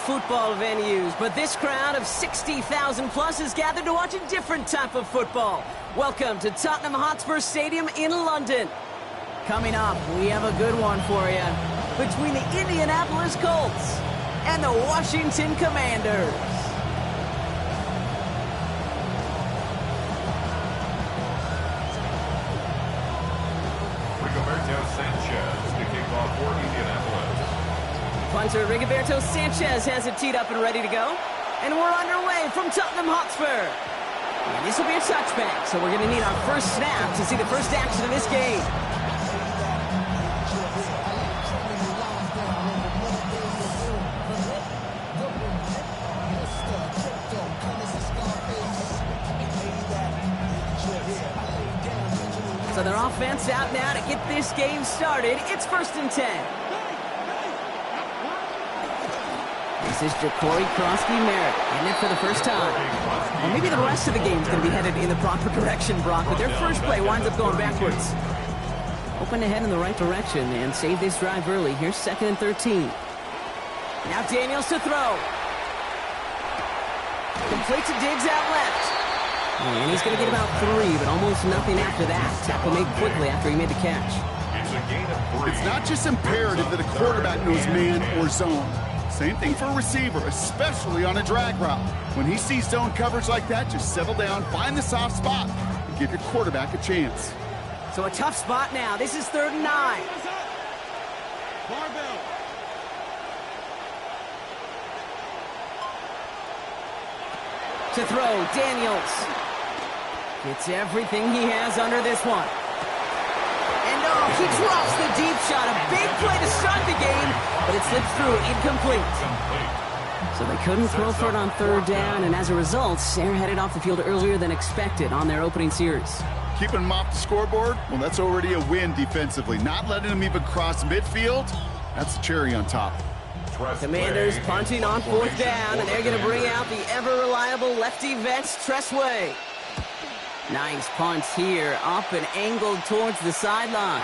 football venues, but this crowd of 60,000 plus is gathered to watch a different type of football. Welcome to Tottenham Hotspur Stadium in London. Coming up, we have a good one for you between the Indianapolis Colts and the Washington Commanders. Punter Rigoberto Sanchez has it teed up and ready to go. And we're underway from Tottenham Hotspur. And this will be a touchback, so we're going to need our first snap to see the first action of this game. So their offense out now to get this game started. It's 1st and 10. This is Ja'Cory Crosby-Merritt getting it for the first time. Well, maybe the rest of the game's going to be headed in the proper direction, Brock, but their first play winds up going backwards. Open to head in the right direction and save this drive early. Here's 2nd and 13. Now Daniels to throw. Complete to Diggs out left. And he's going to get about 3, but almost nothing after that. Tackle made quickly after he made the catch. It's not just imperative that a quarterback knows man or zone. Same thing for a receiver, especially on a drag route. When he sees zone coverage like that, just settle down, find the soft spot, and give your quarterback a chance. So a tough spot now. This is 3rd and 9. To throw, Daniels. Gets everything he has under this one. And he drops the deep shot. A big play to start the game, but it slips through, incomplete. So they couldn't throw for it on 3rd down, and as a result, they're headed off the field earlier than expected on their opening series. Keeping them off the scoreboard? Well, that's already a win defensively. Not letting them even cross midfield, that's the cherry on top. Commanders punting on 4th down, and they're going to bring out the ever-reliable lefty vets, Tressway. Nice punt here, up and angled towards the sideline.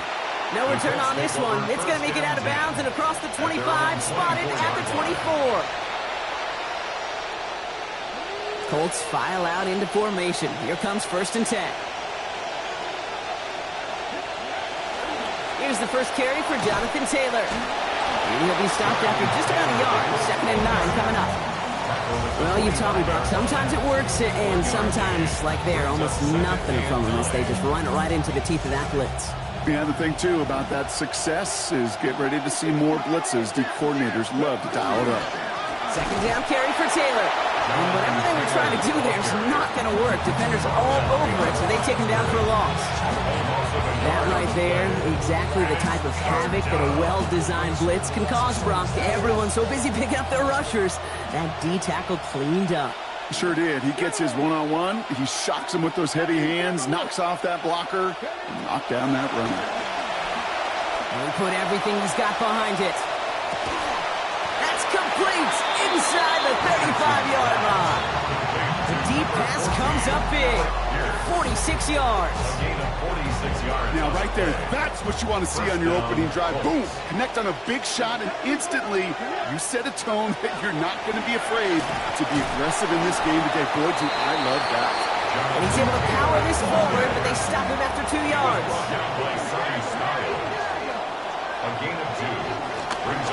No return on this one. It's going to make it out of bounds and across the 25, spotted at the 24. Colts file out into formation. Here comes 1st and 10. Here's the first carry for Jonathan Taylor. And he'll be stopped after just about a yard. 2nd and 9 coming up. Well, you've taught me, Brock. Sometimes it works, and sometimes, like there, almost nothing from them as they just run it right into the teeth of that blitz. Yeah, the thing, too, about that success is get ready to see more blitzes. The coordinators love to dial it up. 2nd down carry for Taylor. And whatever they were trying to do there is not going to work. Defenders all over it, so they take him down for a loss. That right there, exactly the type of havoc that a well-designed blitz can cause, Brock. Everyone's so busy picking up their rushers. That D-tackle cleaned up. Sure did. He gets his one-on-one. He shocks him with those heavy hands, knocks off that blocker, and knocked down that runner. And he put everything he's got behind it. That's complete inside the 35-yard line. The deep pass comes up big. 46 yards. Now, right there, that's what you want to see on your opening drive. Boom! Connect on a big shot, and instantly you set a tone that you're not going to be afraid to be aggressive in this game today. Boy, I love that. And he's able to power this forward, but they stop him after 2 yards.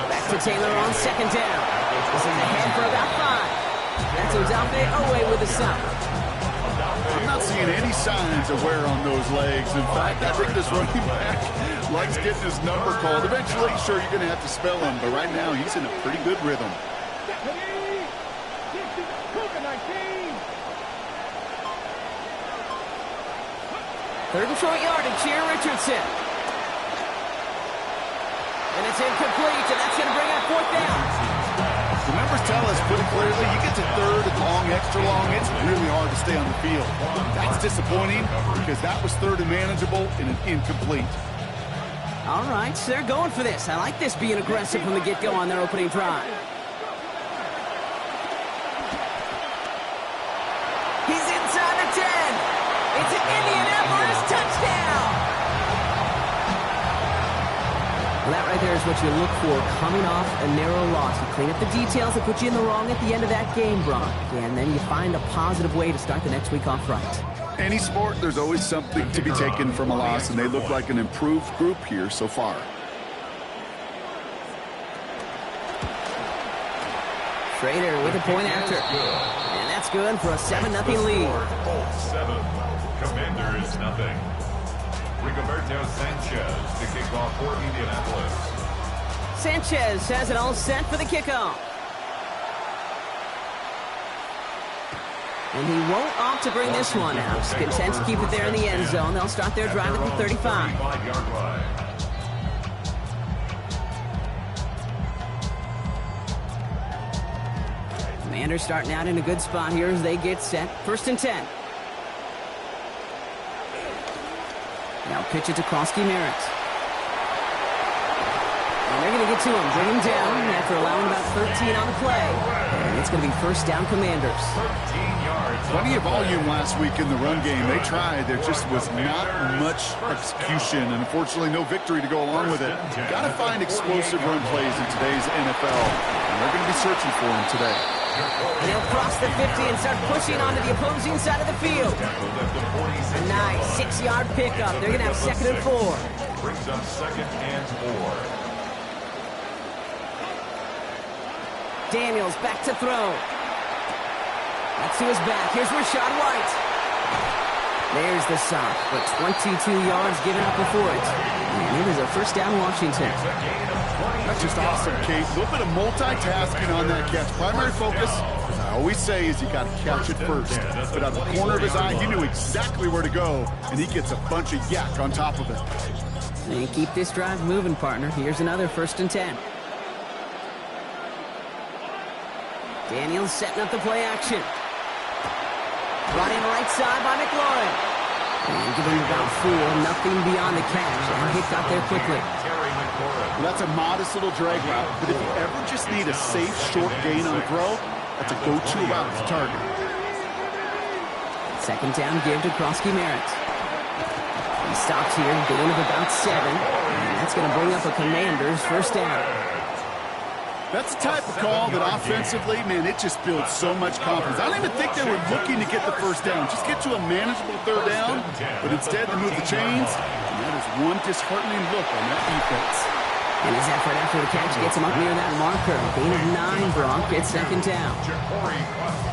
Back to Taylor on 2nd down. This is ahead for about 5. That's Odafe Owe with the stop. I'm not seeing any signs of wear on those legs. In fact, I think this running back likes getting his number called. Eventually, sure, you're going to have to spell him, but right now he's in a pretty good rhythm. 3rd and short yardage here, Richardson. And it's incomplete, and that's going to bring up 4th down. The numbers tell us pretty clearly, you get to 3rd and long, extra long, it's really hard to stay on the field. That's disappointing because that was 3rd and manageable and an incomplete. All right, so they're going for this. I like this being aggressive from the get-go on their opening drive. He's inside the 10. It's an Indianapolis touchdown. Well, that right there is what you look for coming off a narrow loss. You clean up the details that put you in the wrong at the end of that game, Brock. And then you find a positive way to start the next week off right. Any sport, there's always something to be taken from a loss, and they look like an improved group here so far. Schrader with a point after. And that's good for a 7-0 lead. Colts 7, Commanders nothing. Rigoberto Sanchez to kick off for Indianapolis. Sanchez has it all set for the kickoff. And he won't opt to bring this one out. He's content to keep it there in the end zone. They'll start their drive at the 35. 35-yard line. Commanders starting out in a good spot here as they get set. 1st and 10. Now pitch it to Krosky-Merritt. And they're going to get to him, bring him down after allowing about 13 on the play. And it's going to be 1st down Commanders. 13 yards. Plenty of volume last week in the run game. They tried. There just was not much execution, and unfortunately no victory to go along with it. Got to find explosive run plays in today's NFL, and they're going to be searching for them today. And he'll cross the 50 and start pushing onto the opposing side of the field. A nice 6-yard pickup. They're going to have 2nd and 4. Brings up 2nd and 4. Daniels back to throw. That's to his back. Here's Rashad White. There's the sock, but 22 yards given up before it. And it is a 1st down Washington. That's just awesome, Kate. A little bit of multitasking on that catch. Primary focus, as I always say, is you got to catch it first. But out of the corner of his eye, he knew exactly where to go, and he gets a bunch of yak on top of it. And keep this drive moving, partner. Here's another 1st and 10. Daniels setting up the play action. Brought in right side by McLaurin. And giving him about 4, nothing beyond the catch. And he got there quickly. Well, that's a modest little drag route, but if you ever just need a safe, short gain on a throw, that's a go-to route to target. 2nd down give to Krosky-Merritt. He stops here, gain of about 7. And that's going to bring up a Commanders 1st down. That's the type of call that offensively, man, it just builds so much confidence. I don't even think they were looking to get the 1st down. Just get to a manageable 3rd down, but instead they move the chains, and that is one disheartening look on that defense. And his effort after the catch gets him up near that marker. Gain of 9, Brock gets 2nd down.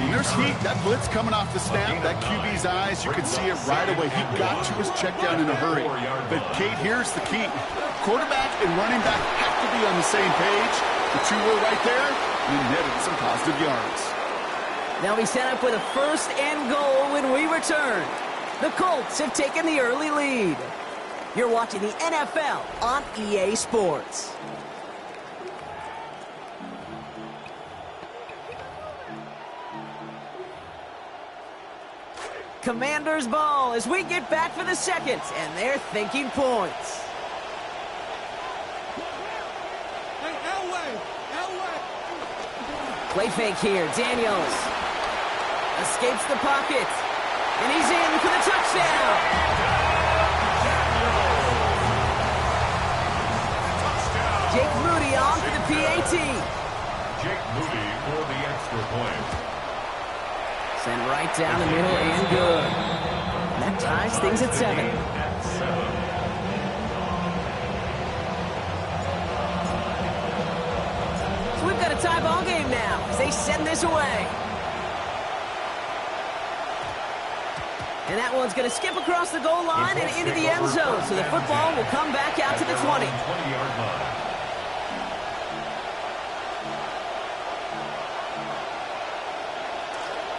And there's heat. That blitz coming off the snap, that QB's eyes, you can see it right away. He got to his check down in a hurry. But, Kate, here's the key. Quarterback and running back have to be on the same page. The 2 were right there, and he netted some positive yards. They'll be set up with a 1st and goal when we return. The Colts have taken the early lead. You're watching the NFL on EA Sports. Commanders ball as we get back for the 2nd, and they're thinking points. Play fake here. Daniels escapes the pocket, and he's in for the touchdown. Jake Moody on for the PAT. Jake Moody for the extra point. Sent right down the middle and good. That ties things at 7. So we've got a tie ball game now as they send this away. And that one's going to skip across the goal line and into the end zone. So the football will come back out to the 20. 20-yard line.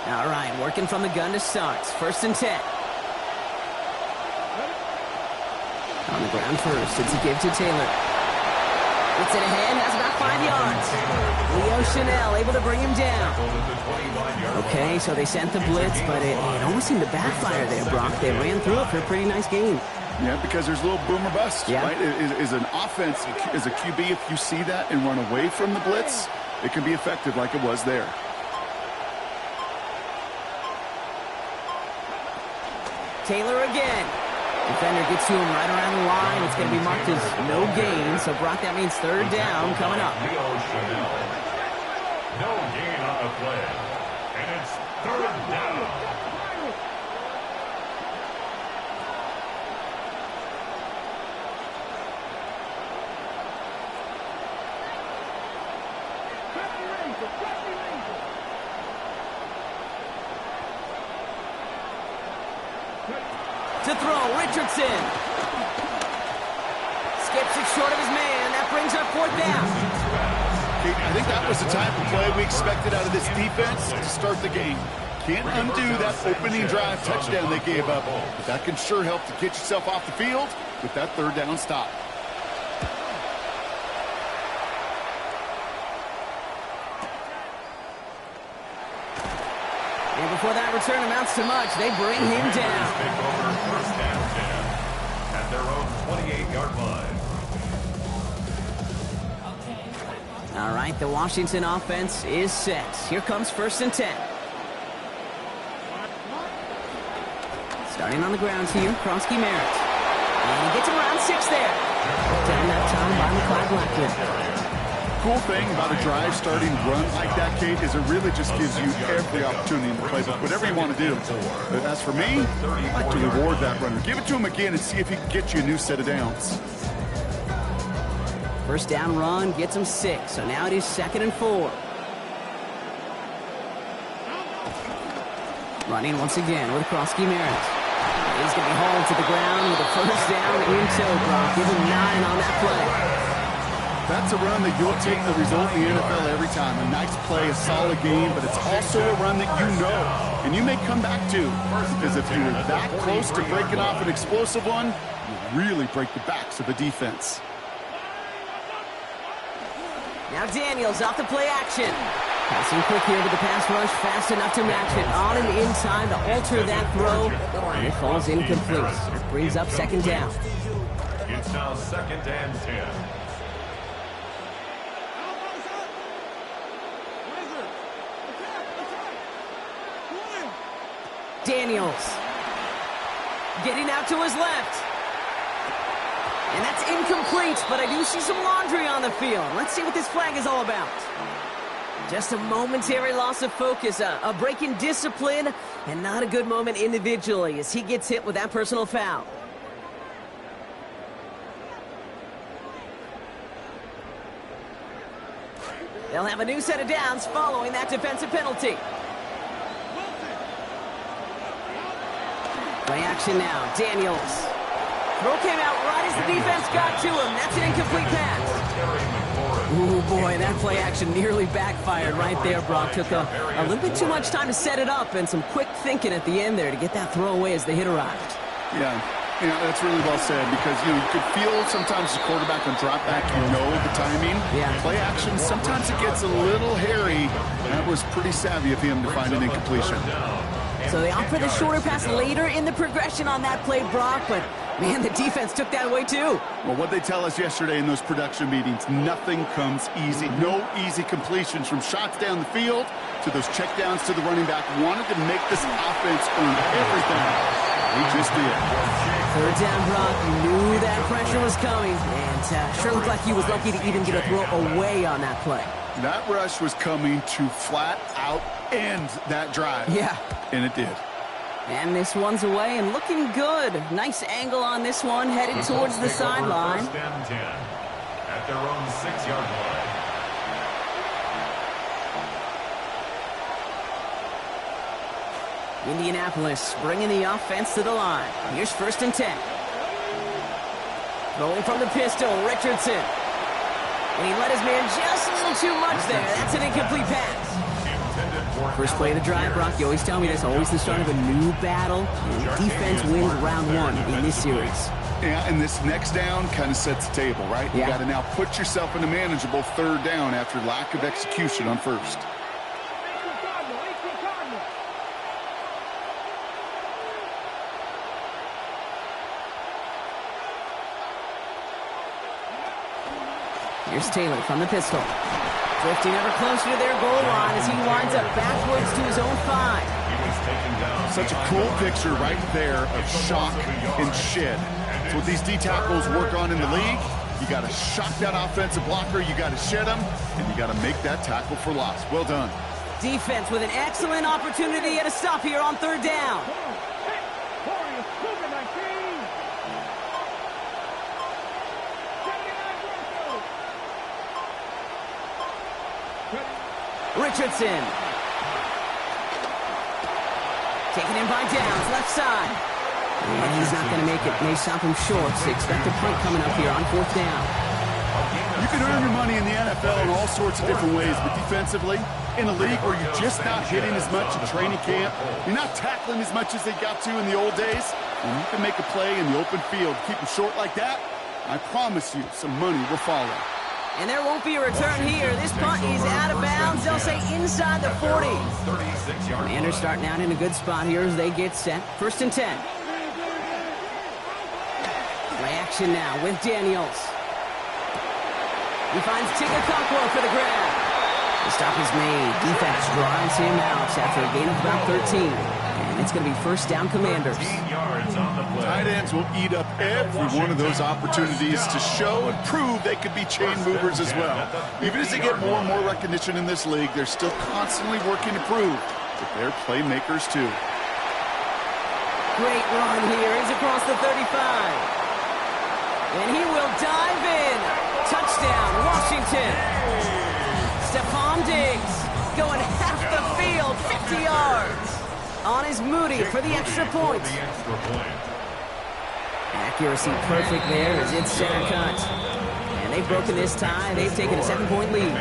All right, working from the gun to start. 1st and 10. On the ground first, it's a give to Taylor. Gets it ahead, has about 5 yards. Leo Chanel able to bring him down. Okay, so they sent the blitz, but it almost seemed to backfire there, Brock. They ran through it for a pretty nice game. Yeah, because there's a little boom or bust, yeah. Right? Is an offense, as a QB, if you see that and run away from the blitz, it can be effective like it was there. Taylor again. Defender gets to him right around the line. It's going to be marked as no gain. So, Brock, that means third down coming up. No gain on the play. And it's third down. To throw, Richardson. Skips it short of his man. That brings up fourth down. I think that was the type of play we expected out of this defense to start the game. Can't undo that opening drive touchdown they gave up. But that can sure help to get yourself off the field with that third down stop. And before that return amounts to much, they bring him down. First down 10 at their own 28-yard line. All right, the Washington offense is set. Here comes 1st and 10. Starting on the ground here, Kronsky Merritt. And he gets him around 6 there. Down that time by Mekhi Blackmon. Cool thing about a drive starting run like that, Kate, is it really just gives you every opportunity in the playbook, whatever you want to do. But as for me, I like to reward that runner. Give it to him again and see if he can get you a new set of downs. First down run gets him 6, so now it is 2nd and 4. Running once again with Kronsky Merritt. He's going to be hauled to the ground with a first down in tow, Brock. Give him 9 on that play. That's a run that you'll take the result in the NFL every time. A nice play, a solid game, but it's also a run that you know and you may come back to. Because if you were that close to breaking off an explosive one, you really break the backs of the defense. Now Daniels off the play action. Passing quick here with the pass rush, fast enough to match it. On and in time to alter that throw. And it falls incomplete. That brings up 2nd down. It's now 2nd and 10. Daniels getting out to his left. And that's incomplete, but I do see some laundry on the field. Let's see what this flag is all about. Just a momentary loss of focus, a break in discipline, and not a good moment individually as he gets hit with that personal foul. They'll have a new set of downs following that defensive penalty. Play action now, Daniels. Throw came out right as the defense got to him. That's an incomplete pass. Ooh, boy, that play action nearly backfired right there, Brock. Took a little bit too much time to set it up and some quick thinking at the end there to get that throw away as the hit arrived. Yeah, that's really well said because, you could feel sometimes the quarterback on drop back, the timing. Yeah. Play action, sometimes it gets a little hairy. That was pretty savvy of him to find an incompletion. So they opt for the shorter pass later in the progression on that play, Brock, but man, the defense took that away too. Well, what they tell us yesterday in those production meetings, nothing comes easy. No easy completions from shots down the field to those checkdowns to the running back. Wanted to make this offense earn everything. He just did. Third down, Brock. You knew that pressure was coming, and sure looked like he was lucky to even get a throw away on that play. That rush was coming to flat out end that drive. Yeah. And it did. And this one's away and looking good. Nice angle on this one, headed towards the sideline. First and 10 at their own 6-yard line. Indianapolis bringing the offense to the line. Here's 1st and 10. Rolling from the pistol, Richardson. And he let his man just a little too much there. That's an incomplete pass. First play of the drive, Brock, you always tell me that's always the start of a new battle. And defense wins round 1 in this series. Yeah, and this next down kind of sets the table, right? You got to now put yourself in a manageable third down after lack of execution on first. Here's Taylor from the pistol. Drifting ever closer to their goal line as he winds up backwards to his own 5. taking down. Such a cool picture right there of shock and shed. It's what these D tackles work on in the league. You got to shock that offensive blocker, you got to shed him, and you got to make that tackle for loss. Well done. Defense with an excellent opportunity at a stop here on third down. Richardson. Taken in by Downs, left side. And he's not going to make it. May stop him short. So expect a punt coming up here on fourth down. You can earn your money in the NFL in all sorts of different ways, but defensively, in a league where you're just not hitting as much in training camp, you're not tackling as much as they got to in the old days, and you can make a play in the open field, keep them short like that, I promise you some money will follow. And there won't be a return here. This punt is out of bounds. They'll say inside the 40. Commanders starting out in a good spot here as they get set. First and 10. Play action now with Daniels. He finds Tigakakwa for the grab. The stop is made. Defense drives him out after a gain of about 13. And it's going to be first down, Commanders. Tight ends will eat up every one of those opportunities to show and prove they could be chain movers as well. Even as they get more and more recognition in this league, they're still constantly working to prove that they're playmakers too. Great run here. He's across the 35. And he will dive in. Touchdown, Washington. Stephon Diggs going half the field, 50 yards. On is Moody for the extra point. Accuracy perfect there as it's center cut. And they've broken this tie. They've taken a 7-point lead.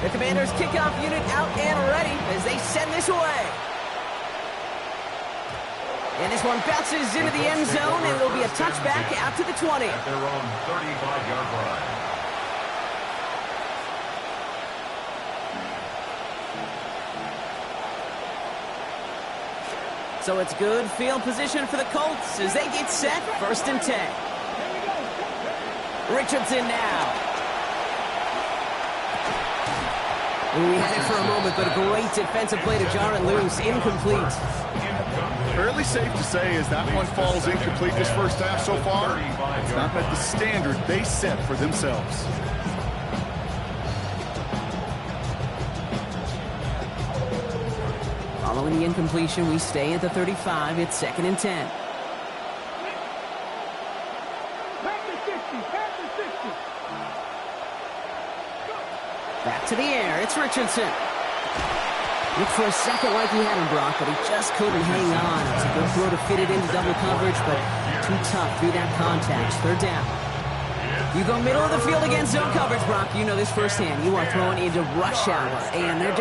The Commanders kickoff unit out and ready as they send this away. And this one bounces into the end zone, and it'll be a touchback out to the 20. At their own 35-yard line. So it's good field position for the Colts as they get set. First and 10. Richardson now. We had it for a moment, but a great defensive play to jar it loose. Incomplete. Fairly safe to say as that one falls incomplete this first half so far, it's not met the standard they set for themselves. Following the incompletion, we stay at the 35. It's second and 10. Back to the air. It's Richardson. Looked for a second like he had him, Brock, but he just couldn't hang on. It's a good throw to fit it into double coverage, but too tough through that contact. Third down. You go middle of the field against zone coverage, Brock. You know this firsthand. You are throwing into rush hour, and there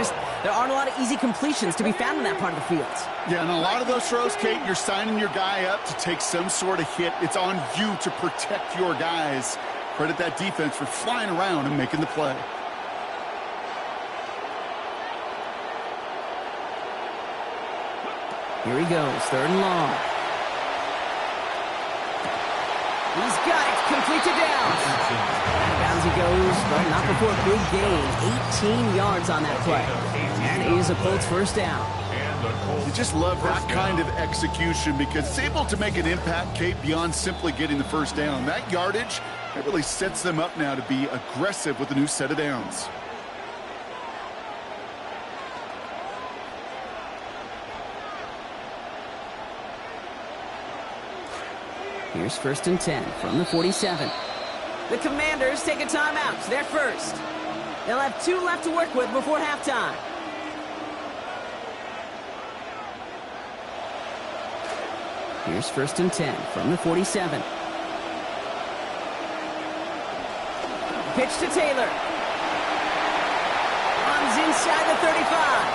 aren't a lot of easy completions to be found in that part of the field. Yeah, and a lot of those throws, Kate, you're signing your guy up to take some sort of hit. It's on you to protect your guys. Credit that defense for flying around and making the play. Here he goes, third and long. He's got it, complete to Downs. Out of bounds he goes, but not before a big gain. 18 yards on that play. That is a Colts first down. You just love that kind of execution because it's able to make an impact, Kate, beyond simply getting the first down. That yardage, it really sets them up now to be aggressive with a new set of downs. Here's first and 10 from the 47. The Commanders take a timeout. They're first. They'll have 2 left to work with before halftime. Here's first and 10 from the 47. Pitch to Taylor. Runs inside the 35.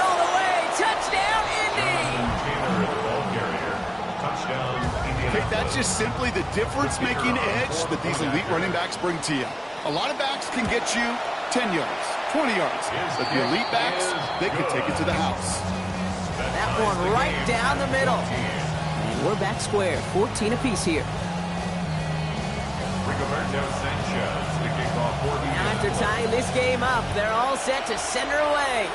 All the way. Touchdown, Indy. Hey, that's just simply the difference-making edge that these elite running backs bring to you. A lot of backs can get you 10 yards, 20 yards, but the elite backs, they can take it to the house. That one right down the middle. And we're back square, 14 apiece here. Rigoberto Sanchez to kick off for the Now after tying this game up, they're all set to send her away.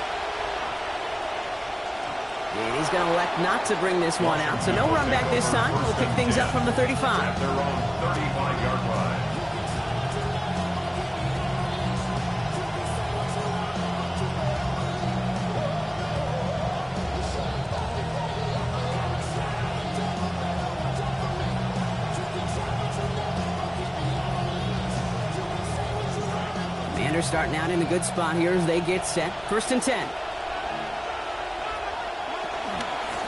And he's going to elect not to bring this one out, so no run back this time. We'll pick things up from the 35. At their own 35-yard line. Commanders starting out in a good spot here as they get set. 1st and 10.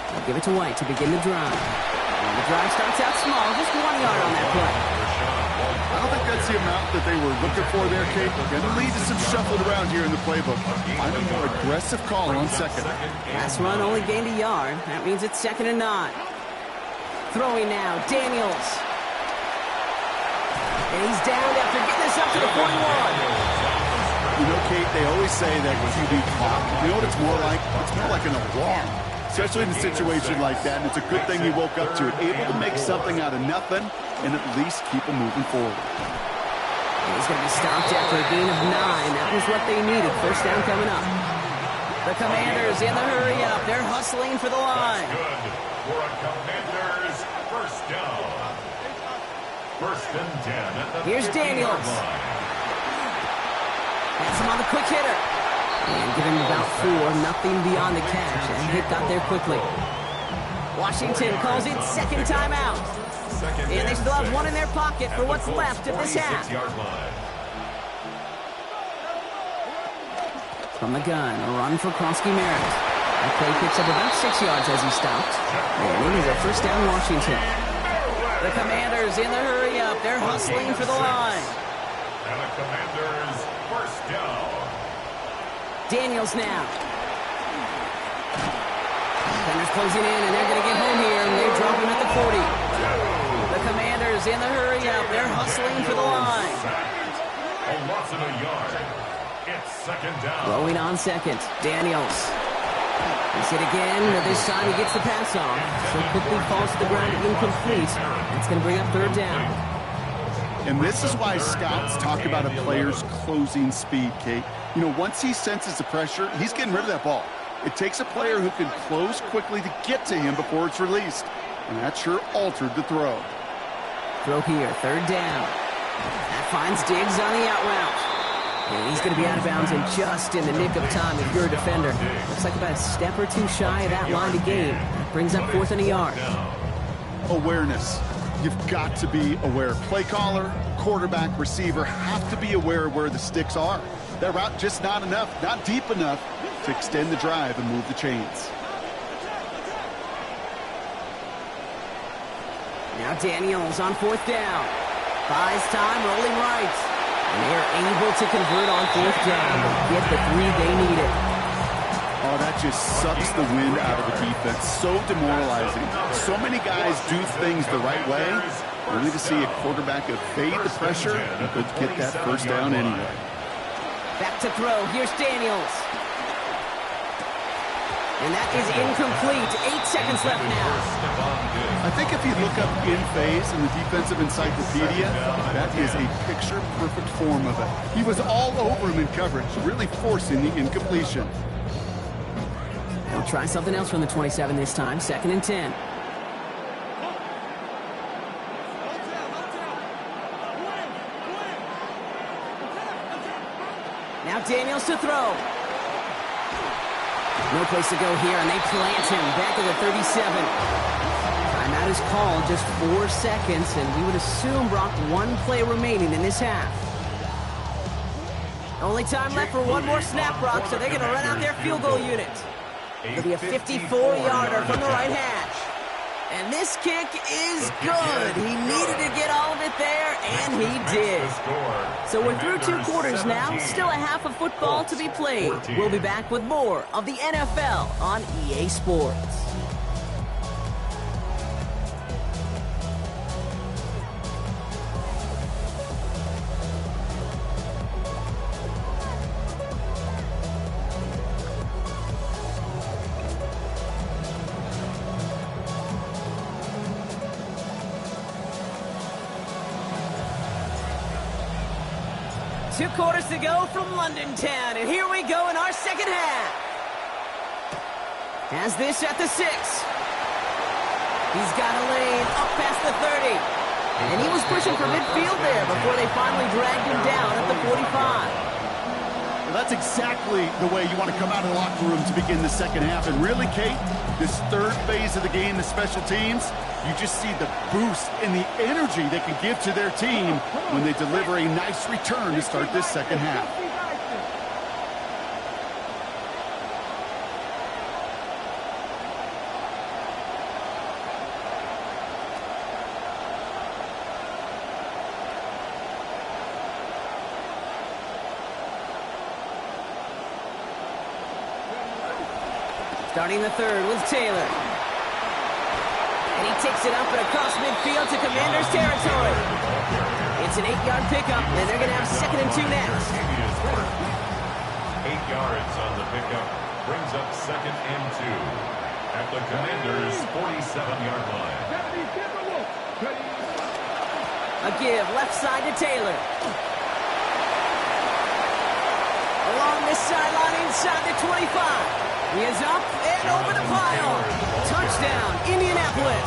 They'll give it to White to begin the drive. And the drive starts out small, just 1 yard on that play. I don't think that's the amount that they were looking for there, Kate. Going to lead to some shuffled around here in the playbook. Find a more aggressive call on second. Last run only gained a yard. That means it's 2nd and 9. Throwing now, Daniels. And he's down after getting this up to the 41. You know, Kate, they always say that QB clock. You know what it's more like? It's more like an alarm, especially in a situation like that. And it's a good thing he woke up to it, able to make something out of nothing and at least keep him moving forward. And he's going to be stopped after a gain of 9. That was what they needed. 1st down coming up. The Commanders in the hurry up. They're hustling for the line. Good for a Commanders 1st down. 1st and 10 at the Here's 50-yard Daniels. line. That's him on the quick hitter. And give him about 4. Nothing beyond the catch. And hit got there quickly. Washington calls it 2nd timeout. And they still have 1 in their pocket for what's left of this half. From the gun, a run for Kronsky Merritt. That play picks up about 6 yards as he stopped. And it is a 1st down Washington. The Commanders in the hurry up. They're hustling for the line. And the Commanders 1st down. Daniels now. Defenders closing in, and they're going to get home here, and they drop him at the 40. The Commanders in the hurry up. They're hustling for the line. A loss of a yard. It's 2nd down. Rolling on 2nd. Daniels. He's hit again. This time he gets the pass off. So quickly falls to the ground incomplete. It's going to bring up 3rd down. And this is why scouts talk about a player's closing speed, Kate. You know, once he senses the pressure, he's getting rid of that ball. It takes a player who can close quickly to get to him before it's released. And that sure altered the throw. Throw here, 3rd down. That finds Diggs on the out route. And he's going to be out of bounds and just in the nick of time if you're a defender. Looks like about a step or 2 shy of that line to gain. Brings up 4th and a yard. Awareness. You've got to be aware. Play caller, quarterback, receiver have to be aware of where the sticks are. That route just not enough, not deep enough to extend the drive and move the chains. Now Daniels on 4th down. Buys time, rolling right. And they're able to convert on 4th down and get the 3 they needed. Oh, that just sucks the wind out of the defense. So demoralizing. So many guys do things the right way, only to see a quarterback evade the pressure and could get that 1st down anyway. Back to throw. Here's Daniels. And that is incomplete. 8 seconds left now. I think if you look up in phase in the defensive encyclopedia, that is a picture-perfect form of it. He was all over him in coverage, really forcing the incompletion. They'll try something else from the 27 this time. 2nd and 10. Now Daniels to throw. No place to go here, and they plant him back at the 37. Timeout is called, just 4 seconds, and we would assume, Brock, 1 play remaining in this half. Only time left for 1 more snap, Brock, so they're going to run out their field goal unit. It'll be a 54-yarder from the right hash. And this kick is good. He needed to get all of it there, and he did. So we're through 2 quarters now. Still a half of football to be played. We'll be back with more of the NFL on EA Sports. 2 quarters to go from London Town, and here we go in our second half. Has this at the 6. He's got a lane up past the 30. And he was pushing for midfield there before they finally dragged him down at the 45. Well, that's exactly the way you want to come out of the locker room to begin the second half. And really, Kate, this third phase of the game, the special teams, you just see the boost and the energy they can give to their team when they deliver a nice return to start this second half. Starting the third with Taylor. And he takes it up and across midfield to Commanders territory. It's an 8-yard pickup, and they're going to have 2nd and 2 next. 8 yards on the pickup. Brings up 2nd and 2 at the Commanders' 47-yard line. A give left side to Taylor. Along this sideline inside the 25. He is up and over the pile. Touchdown, Indianapolis.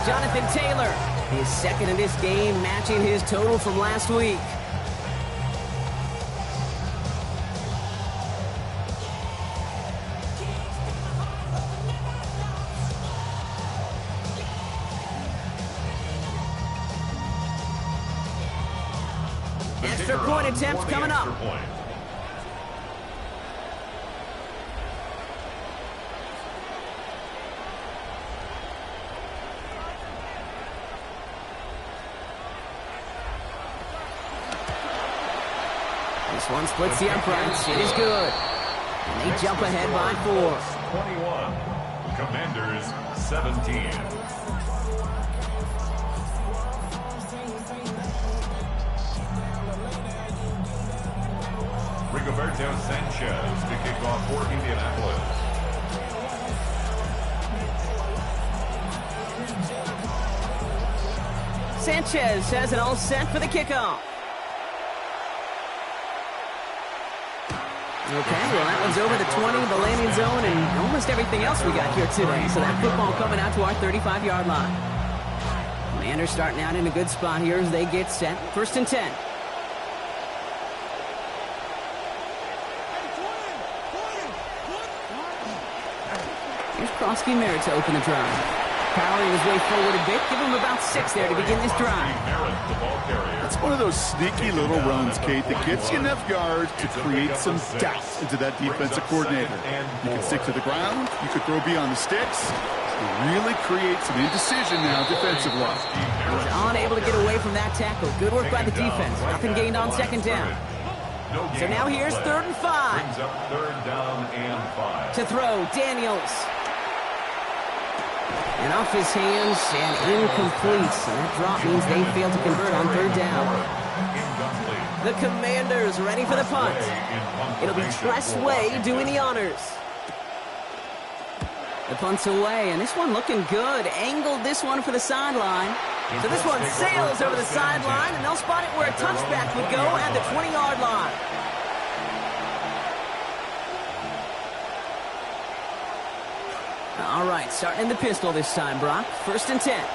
Jonathan Taylor, his 2nd in this game, matching his total from last week. Extra point attempt coming up. This one splits the uprights. It is good. And they jump ahead by 4. 21. Commanders 17. Rigoberto Sanchez to kick off for Indianapolis. Sanchez has it all set for the kickoff. Okay, well, that one's over the 20, the landing zone, and almost everything else we got here today. So that football coming out to our 35-yard line. Commanders starting out in a good spot here as they get set. 1st and 10. Here's Krosky Merritt to open the drive. Powering his way forward a bit. Give him about 6 there to begin this drive. It's one of those sneaky little runs, Kate, that gets you enough yards to create some doubt into that defensive coordinator. You can stick to the ground. You could throw beyond the sticks. You really create some indecision now defensively. He's unable to get away from that tackle. Good work by the defense. Nothing gained on 2nd down. So now here's 3rd and 5. Brings up 3rd down and 5. To throw, Daniels. And off his hands and incomplete. So that drop means they failed to convert on 3rd down. The Commanders ready for the punt. It'll be Tress Way doing the honors. The punt's away, and this one looking good. Angled this one for the sideline. So this one sails over the sideline, and they'll spot it where a touchback would go at the 20-yard line. All right, starting in the pistol this time, Brock. 1st and 10.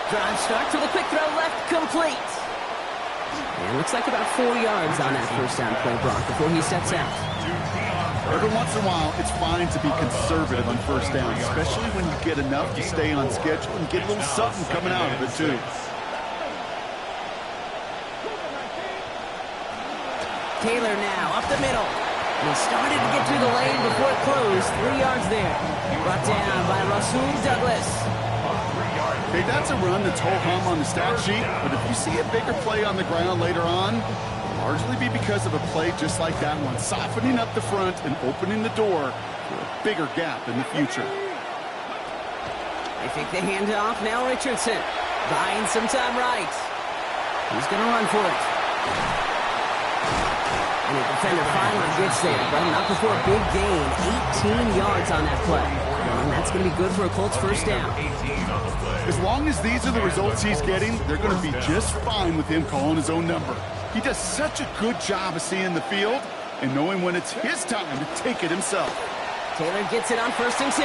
Drive start to the quick throw left, complete. And looks like about 4 yards on that 1st down play, Brock, before he steps out. Every once in a while, it's fine to be conservative on 1st down, especially when you get enough to stay on schedule and get a little something coming out of it, too. Taylor now up the middle. He started to get through the lane before it closed. 3 yards there. Brought down by Rasul Douglas. Okay, that's a run that's ho-hum on the stat sheet, but if you see a bigger play on the ground later on, it'll largely be because of a play just like that one, softening up the front and opening the door for a bigger gap in the future. They take the handoff. Now Richardson buying some time right. He's going to run for it. And the defender finally gets there, but not before a big gain. 18 yards on that play. And that's going to be good for a Colts first down. As long as these are the results he's getting, they're going to be just fine with him calling his own number. He does such a good job of seeing the field and knowing when it's his time to take it himself. Taylor gets it on 1st and 10.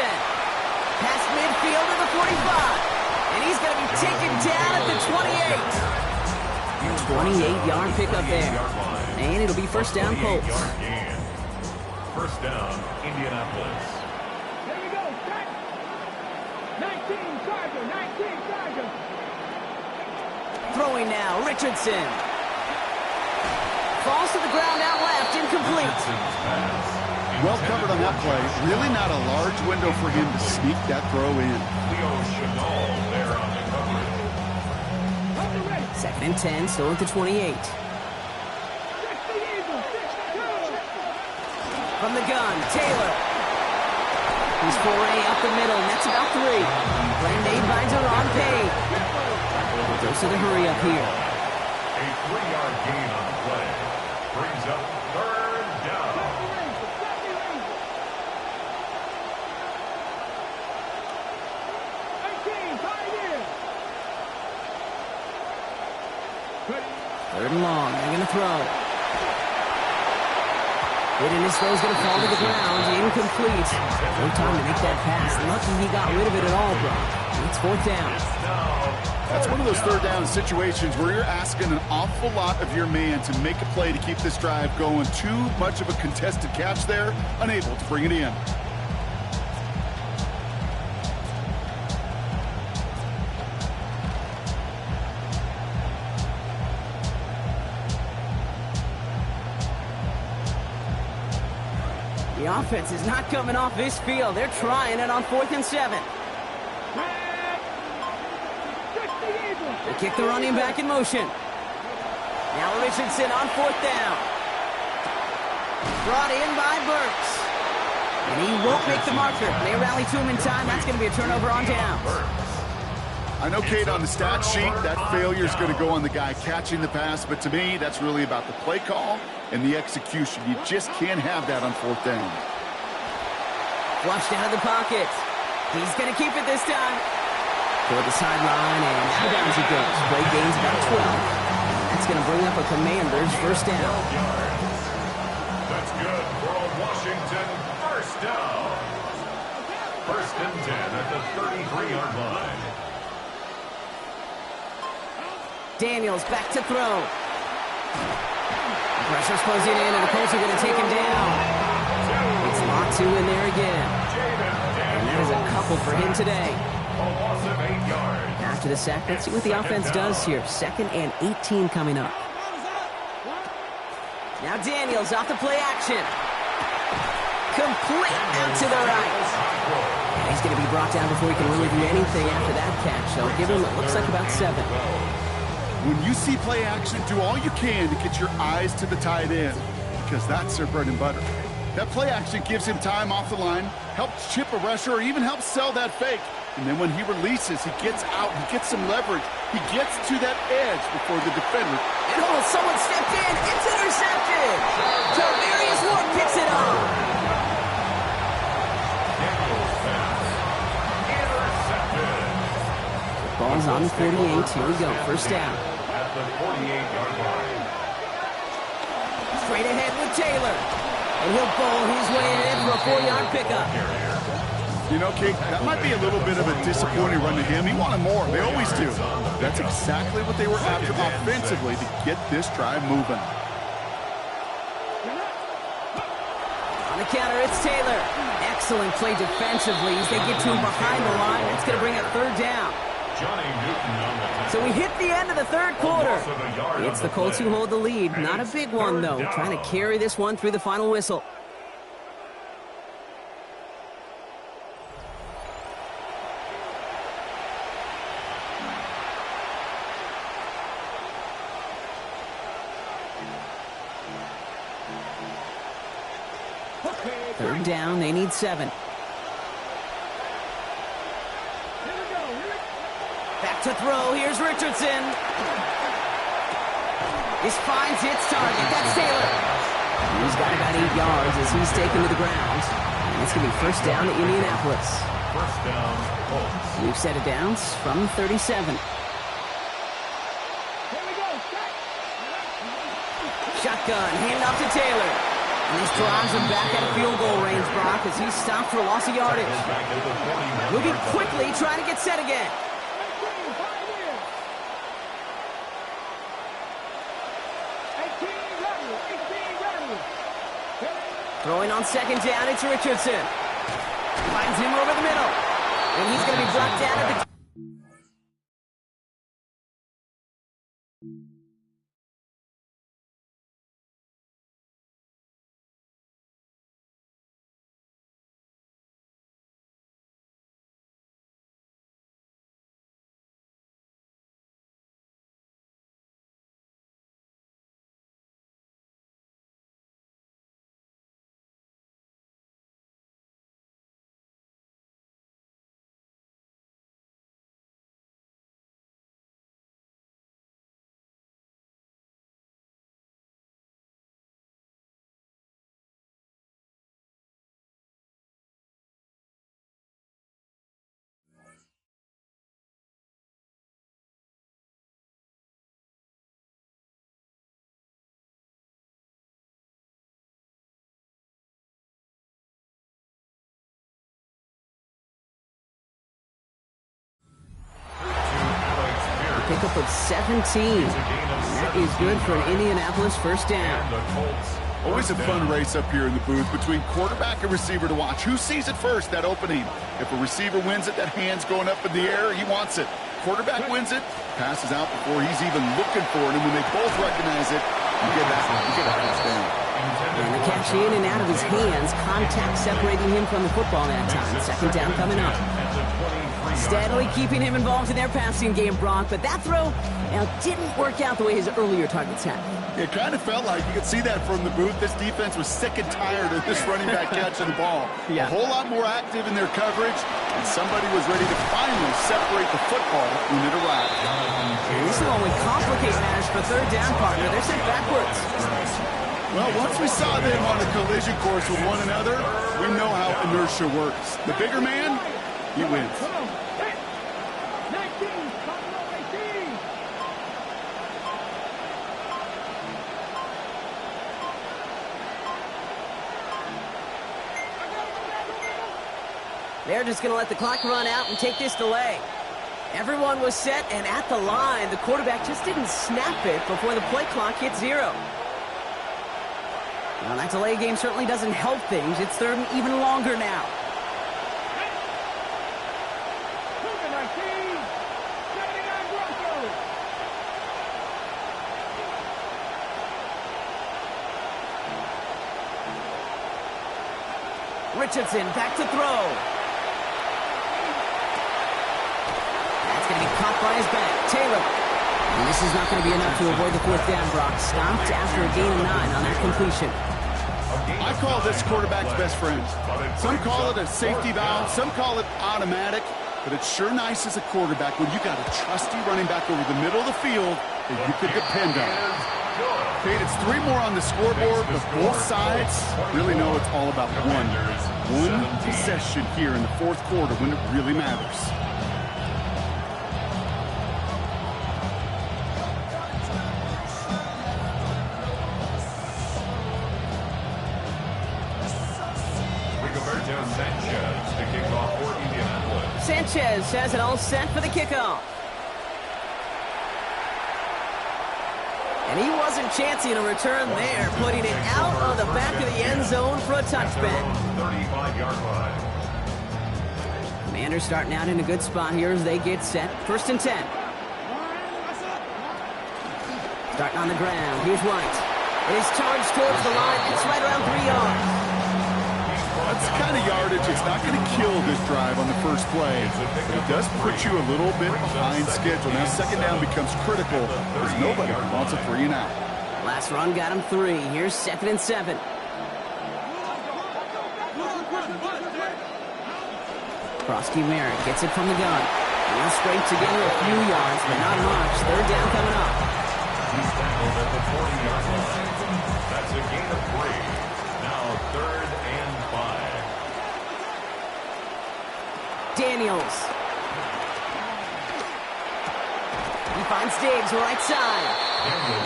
Past midfield to the 45. And he's going to be taken down at the 28. 28-yard pickup there. And it'll be first down, Colts. First down, Indianapolis. There we go. 19 Charger. Throwing now, Richardson. Falls to the ground out left, incomplete. Well covered on that play. Really not a large window for him to sneak that throw in. There on the coverage. 2nd and 10, still at the 28. From the gun, Taylor. He's foray up the middle, and that's about 3. Brandade finds her on Payne. Goes to the hurry up here. A 3-yard gain on the play. Brings up 3rd down. Third and long, they're going to throw. And his throw's going to fall to the ground, incomplete. No time to make that pass. Lucky he got rid of it at all, Brock. It's 4th down. That's one of those 3rd down situations where you're asking an awful lot of your man to make a play to keep this drive going. Too much of a contested catch there, unable to bring it in. The offense is not coming off this field. They're trying it on 4th and 7. They kick the running back in motion. Now Richardson on 4th down. Brought in by Burks. And he won't make the marker. They rally to him in time. That's going to be a turnover on downs. I know, Kate, on the stat sheet, that failure is going to go on the guy catching the pass, but to me, that's really about the play call and the execution. You just can't have that on 4th down. Flushed out of the pocket. He's going to keep it this time. Toward the sideline, and out of bounds he goes. Play gains about 12. That's going to bring up a Commanders first down. That's good for a Washington first down. 1st and 10 at the 33-yard line. Daniels back to throw. Pressure's closing in, and the Colts are going to take him down. It's lot 2 in there again. And that is a couple for him today. A loss of 8 yards. After the sack, let's see what the offense does here. 2nd and 18 coming up. Now Daniels off the play action. Complete out to the right. And he's going to be brought down before he can really do anything after that catch. So give him, it looks like about 7. When you see play action, do all you can to get your eyes to the tight end, because that's their bread and butter. That play action gives him time off the line, helps chip a rusher, or even helps sell that fake. And then when he releases, he gets out, he gets some leverage. He gets to that edge before the defender. And oh, someone stepped in. It's intercepted. Tarvarius Ward picks it up. Ball's on the 48. Here we go. First down. At the 48-yard line. Straight ahead with Taylor. And he'll bowl his way in for a 4-yard pickup. You know, Kate, that might be a little bit of a disappointing run to him. He wanted more. They always do. That's exactly what they were after offensively to get this drive moving. On the counter, it's Taylor. Excellent play defensively as they get to him behind the line. That's going to bring up 3rd down. So we hit the end of the 3rd quarter. It's the Colts who hold the lead. Not a big one, though. Trying to carry this one through the final whistle. Third down, they need 7. Back to throw, here's Richardson. This finds its target, that's Taylor. He's got about 8 yards as he's taken to the ground. And it's going to be first down to Indianapolis. First down, Colts. New set of downs from 37. Shotgun, hand off to Taylor. And this drives him back out of field goal range, Brock, as he's stopped for loss of yardage. Moving quickly, trying to get set again. Throwing on second down, it's Richardson. Finds him over the middle. And he's going to be brought down at the... Pickup of 17. And that is good for an Indianapolis first down. Always a fun race up here in the booth between quarterback and receiver to watch. Who sees it first, that opening? If a receiver wins it, that hand's going up in the air, he wants it. Quarterback wins it, passes out before he's even looking for it, and when they both recognize it, you get that first down. And the catch in and out of his hands, contact separating him from the football that time. Second down coming up. Steadily keeping him involved in their passing game, Brock, but that throw didn't work out the way his earlier targets had. It kind of felt like you could see that from the booth. This defense was sick and tired of this running back catching the ball. Yeah. A whole lot more active in their coverage, and somebody was ready to finally separate the football when it arrived. And this will only complicate matters for third down, partner. They're sent backwards. Well, once we saw them on a collision course with one another, we know how inertia works. The bigger man, he wins. They're just going to let the clock run out and take this delay. Everyone was set and at the line. The quarterback just didn't snap it before the play clock hit 0. Well, that delay game certainly doesn't help things. It's third and even longer now. Richardson back to throw. That's going to be caught by his back. Taylor. And this is not going to be enough to avoid the fourth down, Brock. Stopped after a gain of 9 on that completion. I call this quarterback's best friend. Some call it a safety valve, some call it automatic, but it's sure nice as a quarterback when you got a trusty running back over the middle of the field that you could depend on. Okay, it's 3 more on the scoreboard, but both sides really know it's all about one possession here in the fourth quarter when it really matters. Sanchez to kick off for Indianapolis. Sanchez has it all set for the kickoff. And he wasn't chancing a return there, putting it out of the back of the end zone for a touchback. 35-yard line. Commanders starting out in a good spot here as they get set. First and 10. Starting on the ground. Here's White. It is charged towards the line. It's right around 3 yards. That's the kind of yardage. It's not going to kill this drive on the first play, but it does put you a little bit behind schedule. Now second down becomes critical because nobody wants a 3 and out. Last run got him 3. Here's 2nd and 7. Krosky Merrick gets it from the gun. He'll scrape together a few yards, but not much. Third down coming up. He's tackled at the 40-yard line. That's a gain of 3. Now 3rd and 5. Daniels. He finds Diggs right side.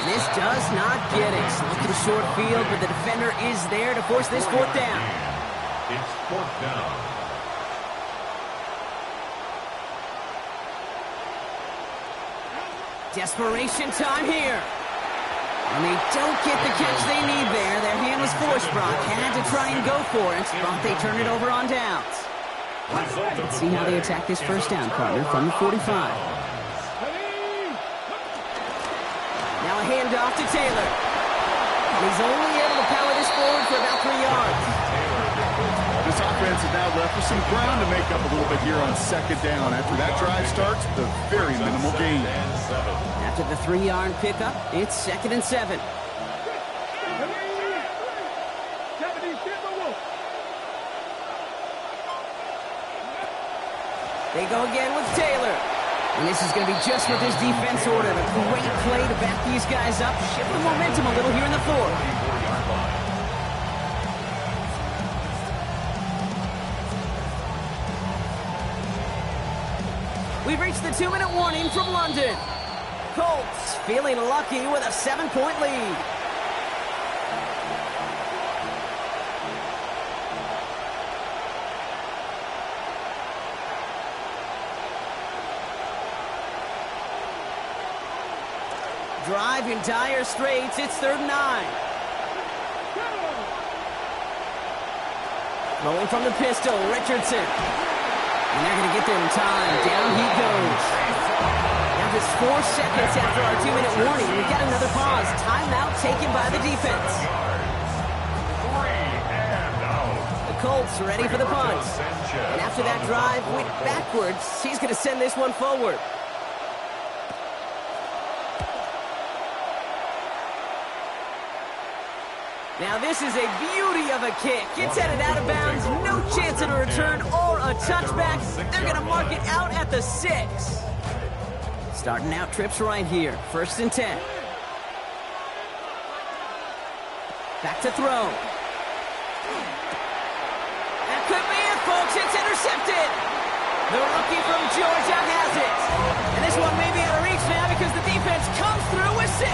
This does not get it. Looking short field, but the defender is there to force this fourth down. It's fourth down. Desperation time here. And they don't get the catch they need there. Their hand was forced. Brock had to try and go for it, but they turn it over on downs. Let's see how they attack this first down, partner, from the 45. Now a handoff to Taylor. And he's only able to power this forward for about 3 yards. This offense is now left with some ground to make up a little bit here on second down. After that drive starts, the very minimal gain. After the 3-yard pickup, it's 2nd and 7. They go again with Taylor. And this is going to be just what this defense ordered. A great play to back these guys up. Shift the momentum a little here in the fourth. We've reached the 2-minute warning from London. Colts feeling lucky with a 7-point lead. Drive in dire straits. It's 3rd and 9. Rolling from the pistol, Richardson. And they're going to get there in time. Down he goes. Now just 4 seconds after our 2-minute warning, we got another pause. Timeout taken by the defense. The Colts ready for the punt. And after that drive went backwards, he's going to send this one forward. Now this is a beauty of a kick. It's headed out of bounds. No chance at a return or a touchback. They're going to mark it out at the 6. Starting out trips right here. 1st and 10. Back to throw. That could be it, folks. It's intercepted. The rookie from Georgia has it. And this one may be out of reach now because the defense comes through with 6.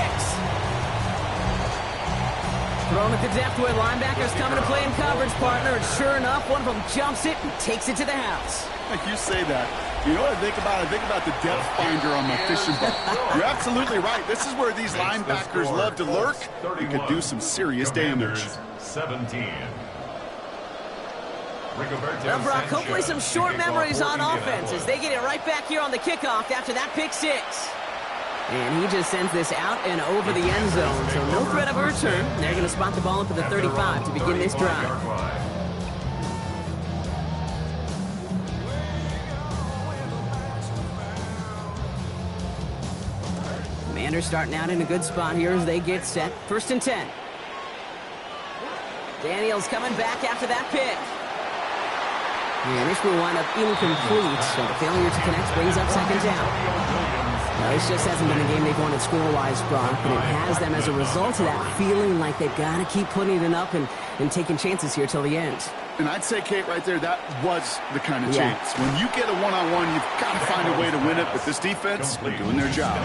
Thrown at the depth where linebackers coming to play in coverage, partner. And sure enough, one of them jumps it and takes it to the house. Like you say that. You know what I think about? I think about the depth finder on my fishing boat. You're absolutely right. This is where these linebackers love to lurk. You could do some serious damage. 17. Well, Brock, hopefully some short memories on offense as they get it right back here on the kickoff after that pick 6. And he just sends this out and over the end zone, so no threat of a return. They're going to spot the ball up at the 35 to begin this drive. Commanders starting out in a good spot here as they get set. 1st and 10. Daniels coming back after that pick. And this will wind up incomplete, so the failure to connect brings up 2nd down. Now, this just hasn't been a game they've wanted score-wise, Brock, and it has them as a result of that feeling like they've got to keep putting it up and taking chances here till the end. And I'd say, Kate, right there, that was the kind of chance. When you get a one-on-one, you've got to find a way to win it, but this defense, they're doing their job.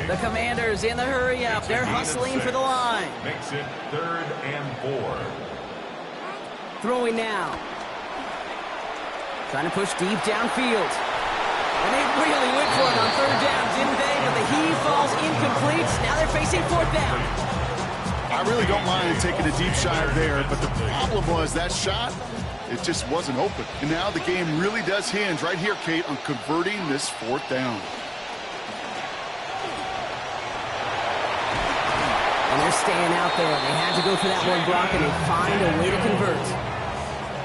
The Commanders in the hurry-up. They're hustling for the line. Makes it 3rd and 4. Throwing now. Trying to push deep downfield. And they really went for it on 3rd down, didn't they? But the heave falls incomplete. Now they're facing 4th down. I really don't mind taking a deep shot there, but the problem was that shot, it just wasn't open. And now the game really does hinge right here, Kate, on converting this 4th down. And they're staying out there. They had to go for that one, Brock, and they find a way to convert.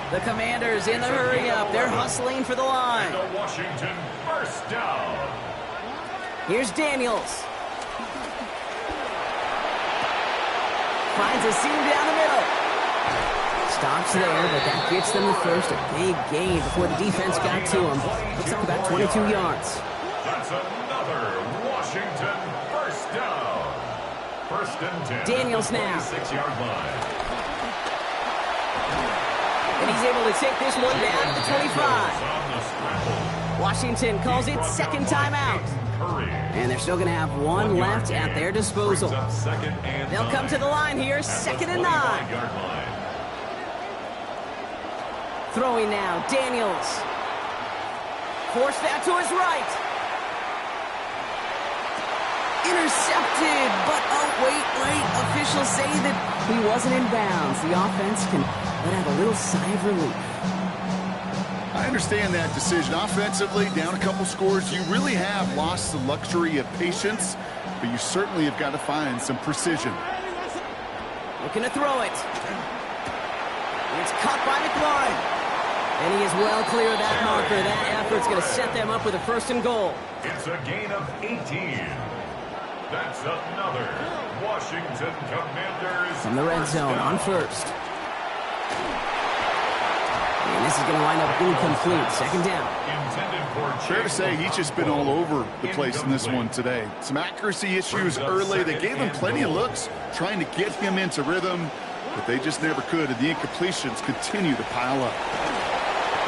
The Commanders in the hurry-up. They're hustling for the line. The Washington 1st down. Here's Daniels. Finds a seam down the middle. Stops there, but that gets them the first. A big gain before the defense got to him. Looks like about 22 yards. That's another Washington 1st down. 1st and 10. Daniels now. 6-yard line. And he's able to take this one down to the 25. Washington calls it second timeout. And they're still going to have one left at their disposal. They'll come to the line here, 2nd and 9. Throwing now, Daniels. Force that to his right. Intercepted, but oh, wait. Officials say that he wasn't in bounds. The offense can let out a little sigh of relief. I understand that decision. Offensively, down a couple scores, you really have lost the luxury of patience, but you certainly have got to find some precision. Looking to throw it. It's caught by McLaurin. And he is well clear of that marker. That effort's going to set them up with a 1st and goal. It's a gain of 18. That's another Washington Commanders. From the red zone on 1st. And this is going to wind up incomplete. 2nd down. Fair to say he's just been all over the place in this one today. Some accuracy issues early. They gave him plenty of looks trying to get him into rhythm, but they just never could, and the incompletions continue to pile up.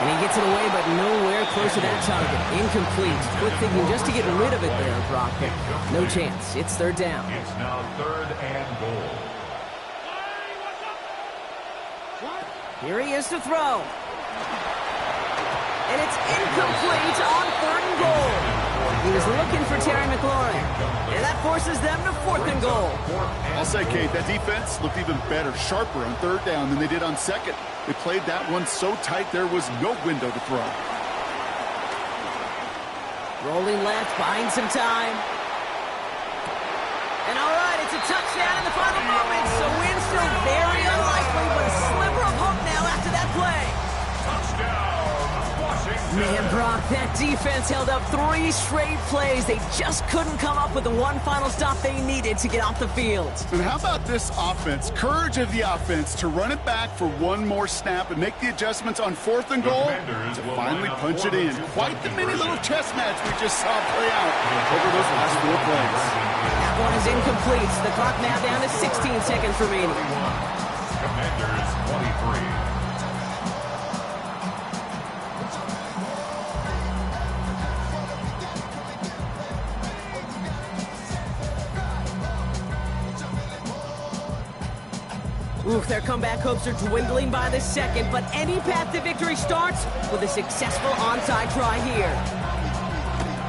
And he gets it away, but nowhere close to that target. Incomplete. Quick thinking just to get rid of it there, Brock. But no chance. It's 3rd down. It's now 3rd and goal. Here he is to throw. And it's incomplete on 3rd and goal. He was looking for Terry McLaurin. And that forces them to 4th and goal. I'll say, Kate, that defense looked even better, sharper on 3rd down than they did on 2nd. They played that one so tight there was no window to throw. Rolling left, buying some time. And all right, it's a touchdown in the final moments. So win still very unlikely, but a sliver of hope now after that play. Touchdown, Washington. Man, Brock, that defense held up 3 straight plays. They just couldn't come up with the one final stop they needed to get off the field. And how about this offense? Courage of the offense to run it back for one more snap and make the adjustments on 4th and goal to finally punch it in. Quite the mini little chess match we just saw play out over those last 4 plays. That one is incomplete. The clock now down to 16 seconds remaining. Commanders 23. Oof, their comeback hopes are dwindling by the second, but any path to victory starts with a successful onside try here.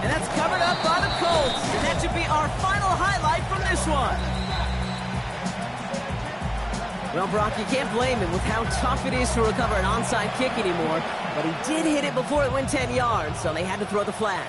And that's covered up by the Colts, and that should be our final highlight from this one. Well, Brock, you can't blame him with how tough it is to recover an onside kick anymore, but he did hit it before it went 10 yards, so they had to throw the flag.